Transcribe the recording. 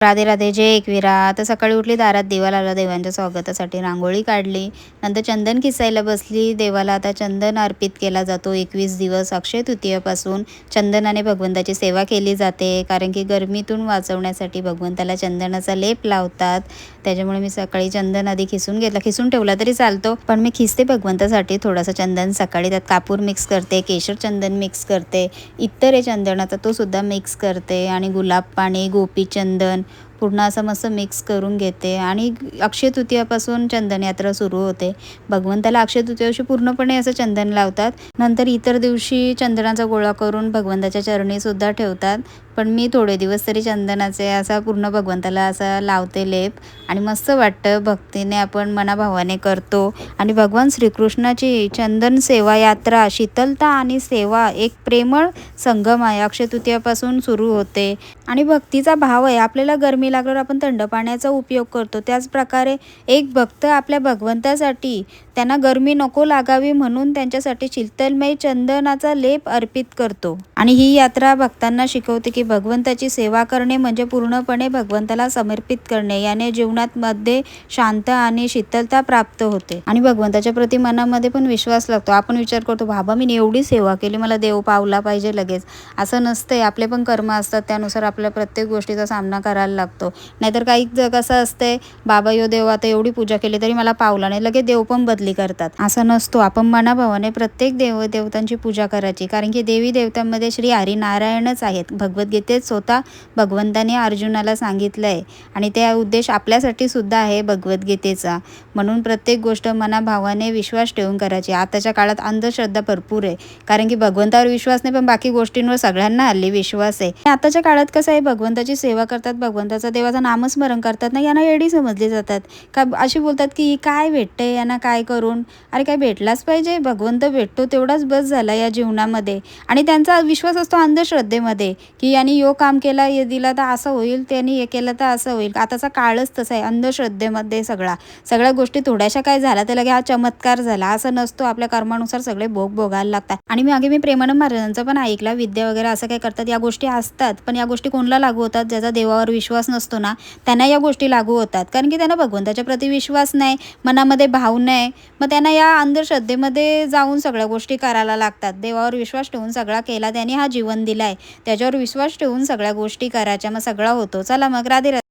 राधे राधे, जय एकविरा. आता सकाळी उठली, दारात दिवा लावला, देवांच्या स्वागतासाठी रांगोळी काढली, नंतर चंदन किसायला बसली. देवाला आता चंदन अर्पित केला जातो. 21 दिवस अक्षय तृतीयेपासून चंदनाने भगवंताची सेवा केली जाते, कारण की गरमीतून वाचवण्यासाठी भगवंताला चंदनाचा लेप लावतात. त्याच्यामुळे मी सकाळी चंदन आधी खिसून घेतला, खिसून ठेवला तरी चालतो, पण मी खिसते भगवंतासाठी थोडासा चंदन सकाळी. त्यात कापूर मिक्स करते, केशर चंदन मिक्स करते, इतर आहे चंदनाचा तो सुद्धा मिक्स करते, आणि गुलाब पाणी, गोपी चंदन पूर्ण असं मस्त मिक्स करून घेते. आणि अक्षय तृतीयापासून चंदन यात्रा सुरू होते. भगवंताला अक्षय तृतीया पूर्णपणे असं चंदन लावतात. नंतर इतर दिवशी चंदनाचा गोळा करून भगवंताच्या चरणी सुद्धा ठेवतात, पण मी थोडे दिवस तरी चंदनाचे असा पूर्ण भगवंताला असा लावते लेप, आणि मस्त वाटतं. भक्तीने आपण मनाभावाने करतो. आणि भगवान श्रीकृष्णाची चंदन सेवा यात्रा, शीतलता आणि सेवा एक प्रेमळ संगम आहे. अक्षय तृतीयापासून सुरू होते आणि भक्तीचा भाव आहे. आपल्याला गरमी लागल्यावर आपण थंड पाण्याचा उपयोग करतो, त्याचप्रकारे एक भक्त आपल्या भगवंतासाठी त्यांना गरमी नको लागावी म्हणून त्यांच्यासाठी शीतलमय चंदनाचा लेप अर्पित करतो. आणि ही यात्रा भक्तांना शिकवते की भगवंताची सेवा करणे म्हणजे पूर्णपणे भगवंताला समर्पित करणे. याने जीवनात मध्ये शांत आणि शीतलता प्राप्त होते, आणि भगवंताच्या प्रति मनामध्ये पण विश्वास लागतो. आपण विचार करतो, बाबा मी एवढी सेवा केली, मला देव पावला पाहिजे लगेच. असं नसतंय. आपले पण कर्म असतात, त्यानुसार आपल्या प्रत्येक गोष्टीचा सामना करायला लागतो. नाहीतर काही कसं असतंय, बाबा यो देव आता एवढी पूजा केली तरी मला पावला नाही, लगेच देव पण बदली करतात. असं नसतो. आपण मनाभावाने प्रत्येक देवतांची पूजा करायची, कारण की देवी देवतांमध्ये श्री हरिनारायणच आहेत. भगवद्गीतेत स्वतः भगवंताने अर्जुनाला सांगितलंय, आणि त्या उद्देश आपल्यासाठी सुद्धा आहे भगवद्गीतेचा. म्हणून प्रत्येक गोष्ट मनाभावाने विश्वास ठेवून करायची. आताच्या काळात अंधश्रद्धा भरपूर आहे, कारण की भगवंतावर विश्वास नाही, पण बाकी गोष्टींवर सगळ्यांना हल्ली विश्वास आहे. आताच्या काळात कसं आहे, भगवंताची सेवा करतात, भगवंताचा देवाचं नामस्मरण करतात ना, यांना येडी समजली जातात. का अशी बोलतात की काय भेटते यांना, काय करून. अरे काय भेटलाच पाहिजे, भगवंत भेटतो तेवढाच बस झाला या जीवनामध्ये. आणि त्यांचा विश्वास असतो अंधश्रद्धेमध्ये, की यांनी यो काम केला, हे दिला तर असं होईल, त्यांनी हे केलं तर असं होईल. आताचा काळच तसा आहे, अंधश्रद्धेमध्ये सगळ्या गोष्टी थोड्याशा काय झाला तर लगे हा चमत्कार झाला, असं नसतो. आपल्या कर्मानुसार सगळे भोग भोगायला लागतात. आणि मी प्रेमानंद महाराजांचं पण ऐकला, विद्या वगैरे असं काय करतात, या गोष्टी असतात, पण या गोष्टी कोणाला लागू होतात, ज्याचा देवावर विश्वास नसतो ना, त्यांना या गोष्टी लागू होतात. कारण की त्यांना भगवंताच्या प्रति विश्वास नाही, मनामध्ये भाव नाही, मग त्यांना या अंधश्रद्धेमध्ये जाऊन सगळ्या गोष्टी करायला लागतात. देवावर विश्वास ठेवून सगळा केला, त्याने हा जीवन दिलाय, त्याच्यावर विश्वास ठेवून सगळ्या गोष्टी करायच्या, मग सगळा होतो. चला मग, राधे राधे.